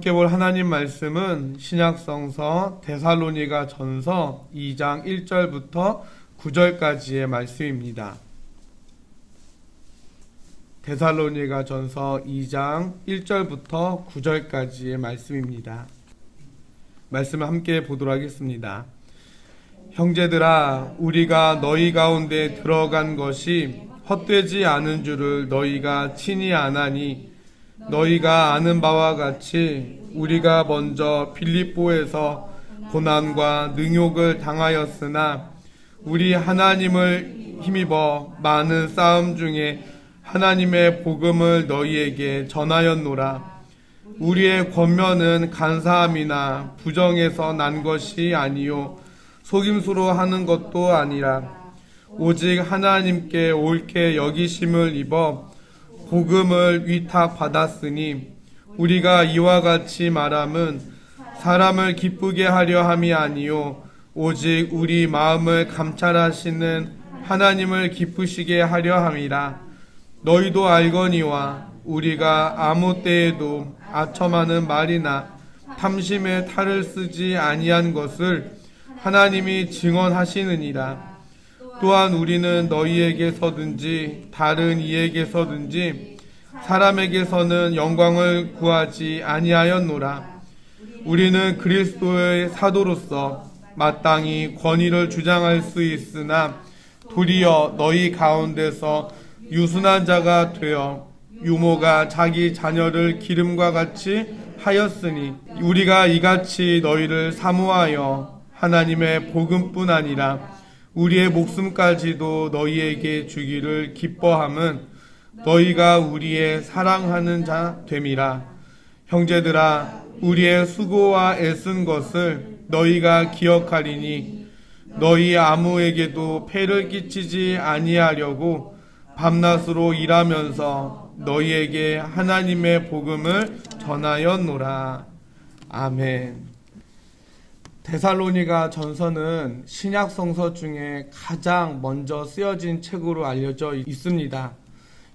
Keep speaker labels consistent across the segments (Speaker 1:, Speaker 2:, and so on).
Speaker 1: 함께 볼 하나님 말씀은 신약성서 데살로니가 전서 2장 1절부터 9절까지의 말씀입니다. 데살로니가 전서 2장 1절부터 9절까지의 말씀입니다. 말씀을 함께 보도록 하겠습니다. 형제들아, 우리가 너희 가운데 들어간 것이 헛되지 않은 줄을 너희가 친히 아나니, 너희가 아는 바와 같이 우리가 먼저 빌립보에서 고난과 능욕을 당하였으나 우리 하나님을 힘입어 많은 싸움 중에 하나님의 복음을 너희에게 전하였노라. 우리의 권면은 간사함이나 부정에서 난 것이 아니요 속임수로 하는 것도 아니라 오직 하나님께 옳게 여기심을 입어 복음을 위탁받았으니, 우리가 이와 같이 말함은 사람을 기쁘게 하려 함이 아니요 오직 우리 마음을 감찰하시는 하나님을 기쁘시게 하려 함이라. 너희도 알거니와 우리가 아무 때에도 아첨하는 말이나 탐심의 탈을 쓰지 아니한 것을 하나님이 증언하시느니라. 또한 우리는 너희에게서든지 다른 이에게서든지 사람에게서는 영광을 구하지 아니하였노라. 우리는 그리스도의 사도로서 마땅히 권위를 주장할 수 있으나 도리어 너희 가운데서 유순한 자가 되어 유모가 자기 자녀를 기름과 같이 하였으니, 우리가 이같이 너희를 사모하여 하나님의 복음뿐 아니라 우리의 목숨까지도 너희에게 주기를 기뻐함은 너희가 우리의 사랑하는 자 됨이라. 형제들아, 우리의 수고와 애쓴 것을 너희가 기억하리니 너희 아무에게도 폐를 끼치지 아니하려고 밤낮으로 일하면서 너희에게 하나님의 복음을 전하였노라. 아멘. 데살로니가 전서는 신약 성서 중에 가장 먼저 쓰여진 책으로 알려져 있습니다.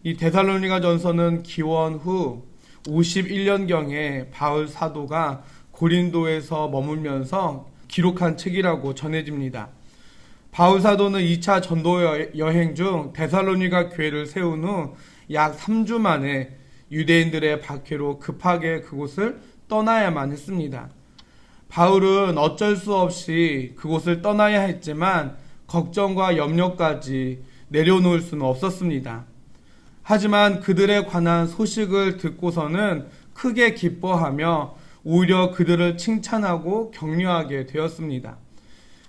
Speaker 1: 이 데살로니가 전서는 기원 후 51년경에 바울 사도가 고린도에서 머물면서 기록한 책이라고 전해집니다. 바울 사도는 2차 전도 여행 중 데살로니가 교회를 세운 후 약 3주 만에 유대인들의 박해로 급하게 그곳을 떠나야만 했습니다. 바울은 어쩔 수 없이 그곳을 떠나야 했지만 걱정과 염려까지 내려놓을 수는 없었습니다. 하지만 그들에 관한 소식을 듣고서는 크게 기뻐하며 오히려 그들을 칭찬하고 격려하게 되었습니다.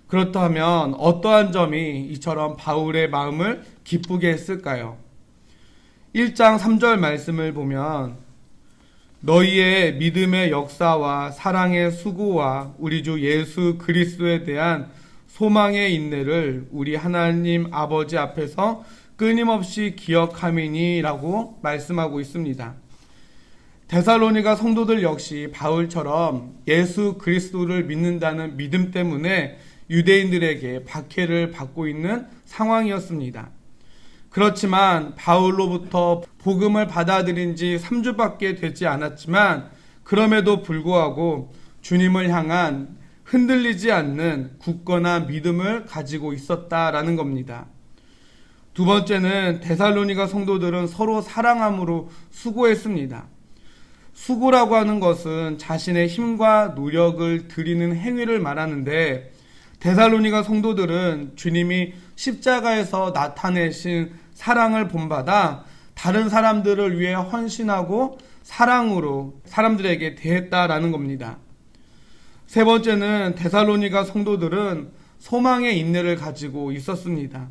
Speaker 1: 그렇다면 어떠한 점이 이처럼 바울의 마음을 기쁘게 했을까요? 1장 3절 말씀을 보면 너희의 믿음의 역사와 사랑의 수고와 우리 주 예수 그리스도에 대한 소망의 인내를 우리 하나님 아버지 앞에서 끊임없이 기억함이니 라고 말씀하고 있습니다. 데살로니가 성도들 역시 바울처럼 예수 그리스도를 믿는다는 믿음 때문에 유대인들에게 박해를 받고 있는 상황이었습니다. 그렇지만 바울로부터 복음을 받아들인 지 3주밖에 되지 않았지만 그럼에도 불구하고 주님을 향한 흔들리지 않는 굳건한 믿음을 가지고 있었다라는 겁니다. 두 번째는 데살로니가 성도들은 서로 사랑함으로 수고했습니다. 수고라고 하는 것은 자신의 힘과 노력을 들이는 행위를 말하는데, 데살로니가 성도들은 주님이 십자가에서 나타내신 사랑을 본받아 다른 사람들을 위해 헌신하고 사랑으로 사람들에게 대했다라는 겁니다. 세 번째는 데살로니가 성도들은 소망의 인내를 가지고 있었습니다.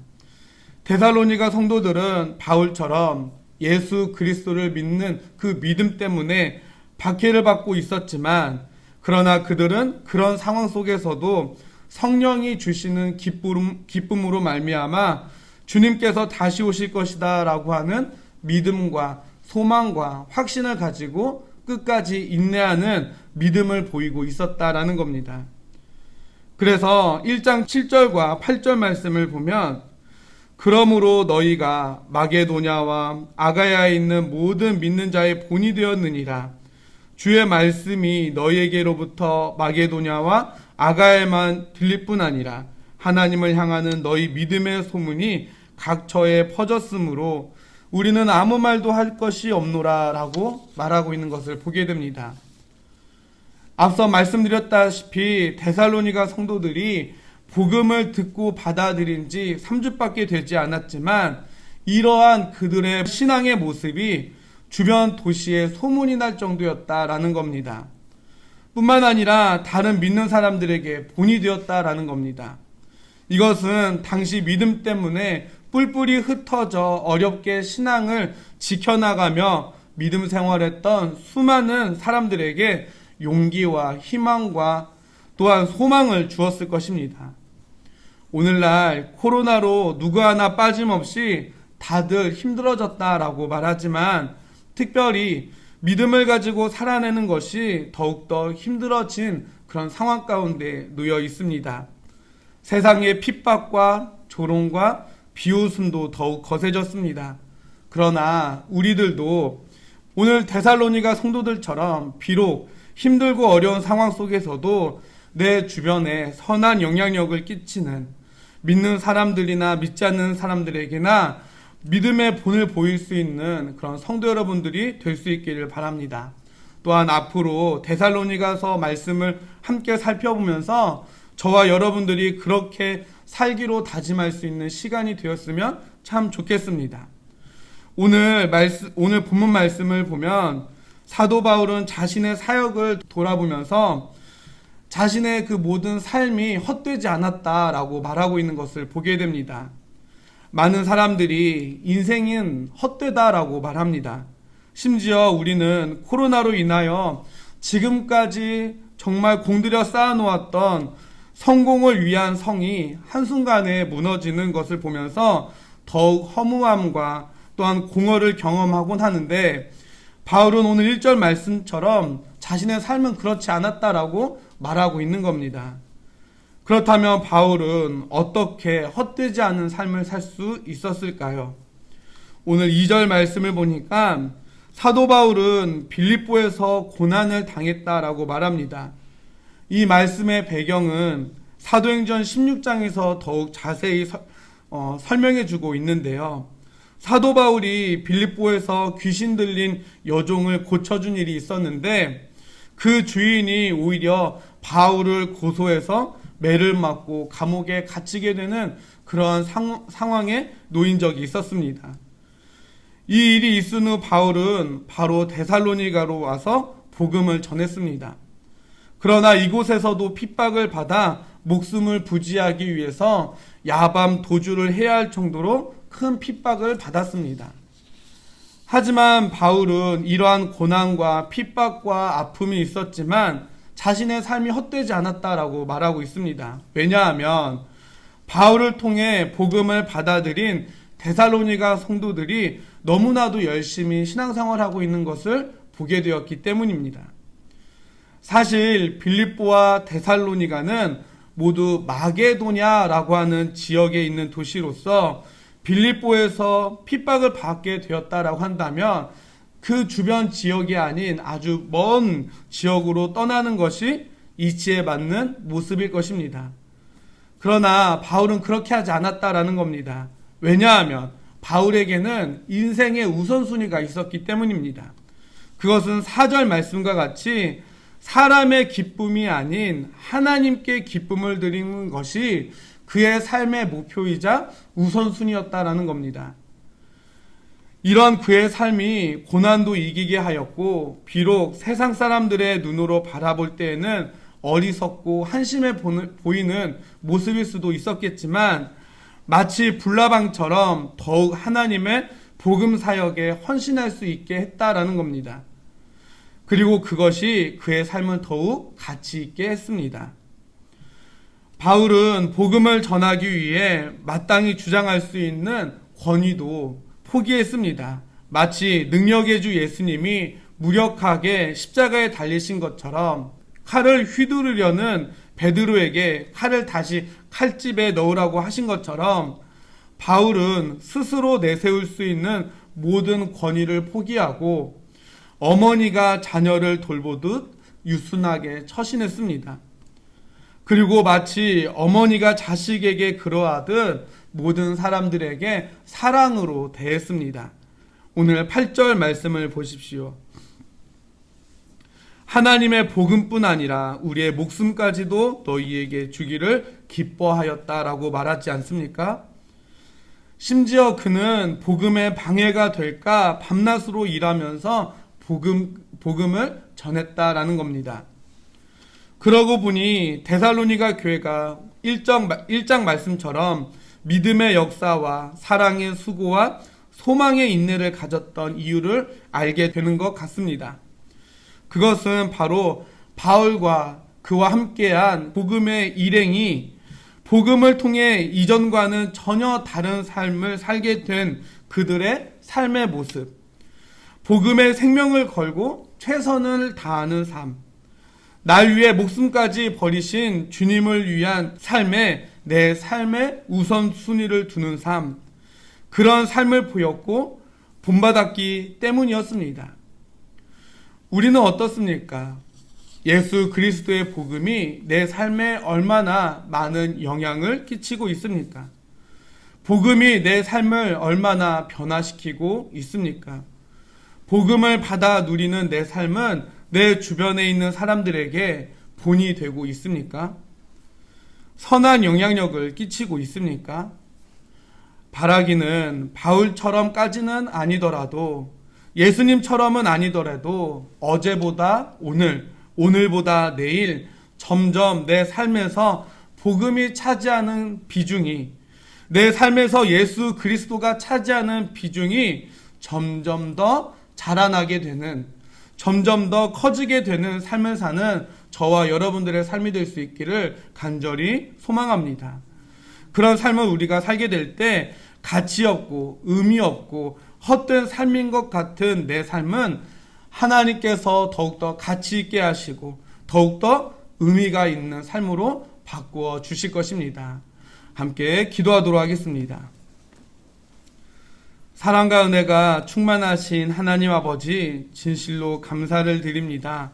Speaker 1: 데살로니가 성도들은 바울처럼 예수 그리스도를 믿는 그 믿음 때문에 박해를 받고 있었지만, 그러나 그들은 그런 상황 속에서도 성령이 주시는 기쁨으로 말미암아 주님께서 다시 오실 것이다 라고 하는 믿음과 소망과 확신을 가지고 끝까지 인내하는 믿음을 보이고 있었다라는 겁니다. 그래서 1장 7절과 8절 말씀을 보면 그러므로 너희가 마게도냐와 아가야에 있는 모든 믿는 자의 본이 되었느니라. 주의 말씀이 너희에게로부터 마게도냐와 아가에만 들릴 뿐 아니라 하나님을 향하는 너희 믿음의 소문이 각처에 퍼졌으므로 우리는 아무 말도 할 것이 없노라 라고 말하고 있는 것을 보게 됩니다. 앞서 말씀드렸다시피 데살로니가 성도들이 복음을 듣고 받아들인 지 3주밖에 되지 않았지만 이러한 그들의 신앙의 모습이 주변 도시에 소문이 날 정도였다라는 겁니다. 뿐만 아니라 다른 믿는 사람들에게 본이 되었다라는 겁니다. 이것은 당시 믿음 때문에 뿔뿔이 흩어져 어렵게 신앙을 지켜나가며 믿음 생활했던 수많은 사람들에게 용기와 희망과 또한 소망을 주었을 것입니다. 오늘날 코로나로 누구 하나 빠짐없이 다들 힘들어졌다라고 말하지만 특별히 믿음을 가지고 살아내는 것이 더욱더 힘들어진 그런 상황 가운데 놓여 있습니다. 세상의 핍박과 조롱과 비웃음도 더욱 거세졌습니다. 그러나 우리들도 오늘 데살로니가 성도들처럼 비록 힘들고 어려운 상황 속에서도 내 주변에 선한 영향력을 끼치는 믿는 사람들이나 믿지 않는 사람들에게나 믿음의 본을 보일 수 있는 그런 성도 여러분들이 될 수 있기를 바랍니다. 또한 앞으로 데살로니가서 말씀을 함께 살펴보면서 저와 여러분들이 그렇게 살기로 다짐할 수 있는 시간이 되었으면 참 좋겠습니다. 오늘 본문 말씀을 보면 사도 바울은 자신의 사역을 돌아보면서 자신의 그 모든 삶이 헛되지 않았다라고 말하고 있는 것을 보게 됩니다. 많은 사람들이 인생은 헛되다라고 말합니다. 심지어 우리는 코로나로 인하여 지금까지 정말 공들여 쌓아놓았던 성공을 위한 성이 한순간에 무너지는 것을 보면서 더욱 허무함과 또한 공허를 경험하곤 하는데 바울은 오늘 1절 말씀처럼 자신의 삶은 그렇지 않았다라고 말하고 있는 겁니다. 그렇다면 바울은 어떻게 헛되지 않은 삶을 살 수 있었을까요? 오늘 2절 말씀을 보니까 사도 바울은 빌립보에서 고난을 당했다라고 말합니다. 이 말씀의 배경은 사도행전 16장에서 더욱 자세히 설명해 주고 있는데요. 사도 바울이 빌립보에서 귀신 들린 여종을 고쳐준 일이 있었는데 그 주인이 오히려 바울을 고소해서 매를 맞고 감옥에 갇히게 되는 그러한 상황에 놓인 적이 있었습니다. 이 일이 있은 후 바울은 바로 데살로니가로 와서 복음을 전했습니다. 그러나 이곳에서도 핍박을 받아 목숨을 부지하기 위해서 야밤 도주를 해야 할 정도로 큰 핍박을 받았습니다. 하지만 바울은 이러한 고난과 핍박과 아픔이 있었지만 자신의 삶이 헛되지 않았다라고 말하고 있습니다. 왜냐하면 바울을 통해 복음을 받아들인 데살로니가 성도들이 너무나도 열심히 신앙생활하고 있는 것을 보게 되었기 때문입니다. 사실 빌립보와 데살로니가는 모두 마게도냐라고 하는 지역에 있는 도시로서 빌립보에서 핍박을 받게 되었다라고 한다면 그 주변 지역이 아닌 아주 먼 지역으로 떠나는 것이 이치에 맞는 모습일 것입니다. 그러나 바울은 그렇게 하지 않았다라는 겁니다. 왜냐하면 바울에게는 인생의 우선순위가 있었기 때문입니다. 그것은 4절 말씀과 같이 사람의 기쁨이 아닌 하나님께 기쁨을 드리는 것이 그의 삶의 목표이자 우선순위였다라는 겁니다. 이런 그의 삶이 고난도 이기게 하였고 비록 세상 사람들의 눈으로 바라볼 때에는 어리석고 한심해 보이는 모습일 수도 있었겠지만 마치 불나방처럼 더욱 하나님의 복음 사역에 헌신할 수 있게 했다라는 겁니다. 그리고 그것이 그의 삶을 더욱 가치 있게 했습니다. 바울은 복음을 전하기 위해 마땅히 주장할 수 있는 권위도 포기했습니다. 마치 능력의 주 예수님이 무력하게 십자가에 달리신 것처럼 칼을 휘두르려는 베드로에게 칼을 다시 칼집에 넣으라고 하신 것처럼 바울은 스스로 내세울 수 있는 모든 권위를 포기하고 어머니가 자녀를 돌보듯 유순하게 처신했습니다. 그리고 마치 어머니가 자식에게 그러하듯 모든 사람들에게 사랑으로 대했습니다. 오늘 8절 말씀을 보십시오. 하나님의 복음뿐 아니라 우리의 목숨까지도 너희에게 주기를 기뻐하였다라고 말하지 않습니까? 심지어 그는 복음에 방해가 될까 밤낮으로 일하면서 복음을 전했다라는 겁니다. 그러고 보니 데살로니가 교회가 1장 말씀처럼 믿음의 역사와 사랑의 수고와 소망의 인내를 가졌던 이유를 알게 되는 것 같습니다. 그것은 바로 바울과 그와 함께한 복음의 일행이 복음을 통해 이전과는 전혀 다른 삶을 살게 된 그들의 삶의 모습, 복음의 생명을 걸고 최선을 다하는 삶, 날 위해 목숨까지 버리신 주님을 위한 삶에 내 삶의 우선순위를 두는 삶, 그런 삶을 보였고 본받았기 때문이었습니다. 우리는 어떻습니까? 예수 그리스도의 복음이 내 삶에 얼마나 많은 영향을 끼치고 있습니까? 복음이 내 삶을 얼마나 변화시키고 있습니까? 복음을 받아 누리는 내 삶은 내 주변에 있는 사람들에게 본이 되고 있습니까? 선한 영향력을 끼치고 있습니까? 바라기는 바울처럼까지는 아니더라도, 예수님처럼은 아니더라도 어제보다 오늘, 오늘보다 내일 점점 내 삶에서 복음이 차지하는 비중이, 내 삶에서 예수 그리스도가 차지하는 비중이 점점 더 자라나게 되는, 점점 더 커지게 되는 삶을 사는 저와 여러분들의 삶이 될 수 있기를 간절히 소망합니다. 그런 삶을 우리가 살게 될 때 가치 없고 의미 없고 헛된 삶인 것 같은 내 삶은 하나님께서 더욱더 가치 있게 하시고 더욱더 의미가 있는 삶으로 바꾸어 주실 것입니다. 함께 기도하도록 하겠습니다. 사랑과 은혜가 충만하신 하나님 아버지, 진실로 감사를 드립니다.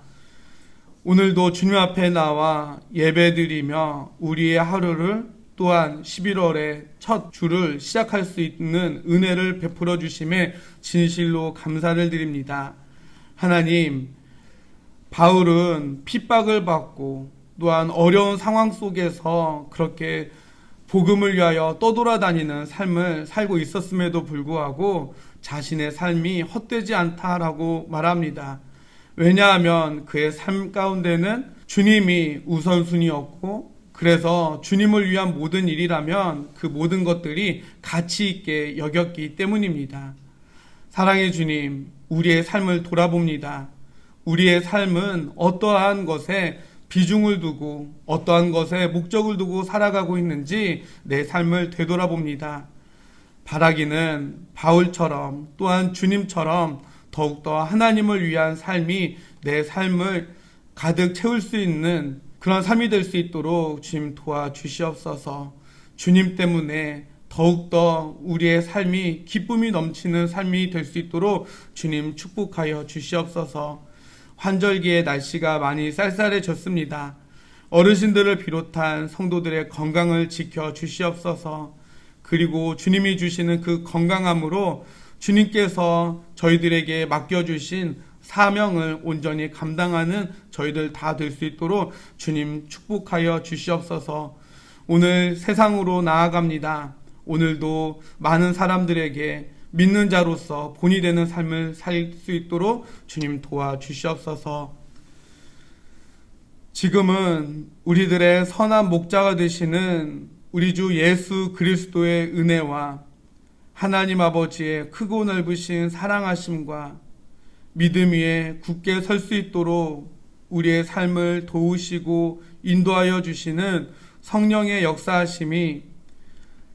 Speaker 1: 오늘도 주님 앞에 나와 예배드리며 우리의 하루를 또한 11월의 첫 주를 시작할 수 있는 은혜를 베풀어 주심에 진실로 감사를 드립니다. 하나님, 바울은 핍박을 받고 또한 어려운 상황 속에서 그렇게 복음을 위하여 떠돌아다니는 삶을 살고 있었음에도 불구하고 자신의 삶이 헛되지 않다라고 말합니다. 왜냐하면 그의 삶 가운데는 주님이 우선순위였고, 그래서 주님을 위한 모든 일이라면 그 모든 것들이 가치 있게 여겼기 때문입니다. 사랑의 주님, 우리의 삶을 돌아봅니다. 우리의 삶은 어떠한 것에 비중을 두고 어떠한 것에 목적을 두고 살아가고 있는지 내 삶을 되돌아봅니다. 바라기는 바울처럼 또한 주님처럼 더욱더 하나님을 위한 삶이 내 삶을 가득 채울 수 있는 그런 삶이 될 수 있도록 주님 도와주시옵소서. 주님 때문에 더욱더 우리의 삶이 기쁨이 넘치는 삶이 될 수 있도록 주님 축복하여 주시옵소서. 환절기에 날씨가 많이 쌀쌀해졌습니다. 어르신들을 비롯한 성도들의 건강을 지켜 주시옵소서. 그리고 주님이 주시는 그 건강함으로 주님께서 저희들에게 맡겨주신 사명을 온전히 감당하는 저희들 다 될 수 있도록 주님 축복하여 주시옵소서. 오늘 세상으로 나아갑니다. 오늘도 많은 사람들에게 믿는 자로서 본이 되는 삶을 살 수 있도록 주님 도와주시옵소서. 지금은 우리들의 선한 목자가 되시는 우리 주 예수 그리스도의 은혜와 하나님 아버지의 크고 넓으신 사랑하심과 믿음 위에 굳게 설 수 있도록 우리의 삶을 도우시고 인도하여 주시는 성령의 역사하심이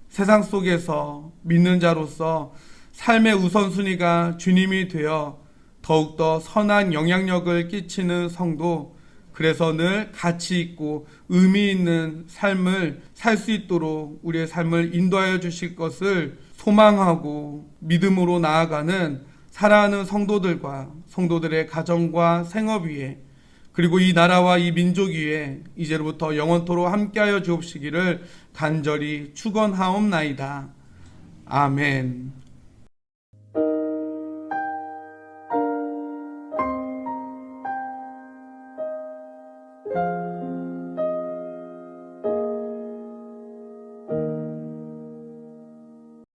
Speaker 1: 세상 속에서 믿는 자로서 삶의 우선순위가 주님이 되어 더욱더 선한 영향력을 끼치는 성도, 그래서 늘 가치 있고 의미 있는 삶을 살 수 있도록 우리의 삶을 인도하여 주실 것을 소망하고 믿음으로 나아가는 사랑하는 성도들과 성도들의 가정과 생업 위에 그리고 이 나라와 이 민족 위에 이제로부터 영원토록 함께하여 주옵시기를 간절히 축원하옵나이다. 아멘.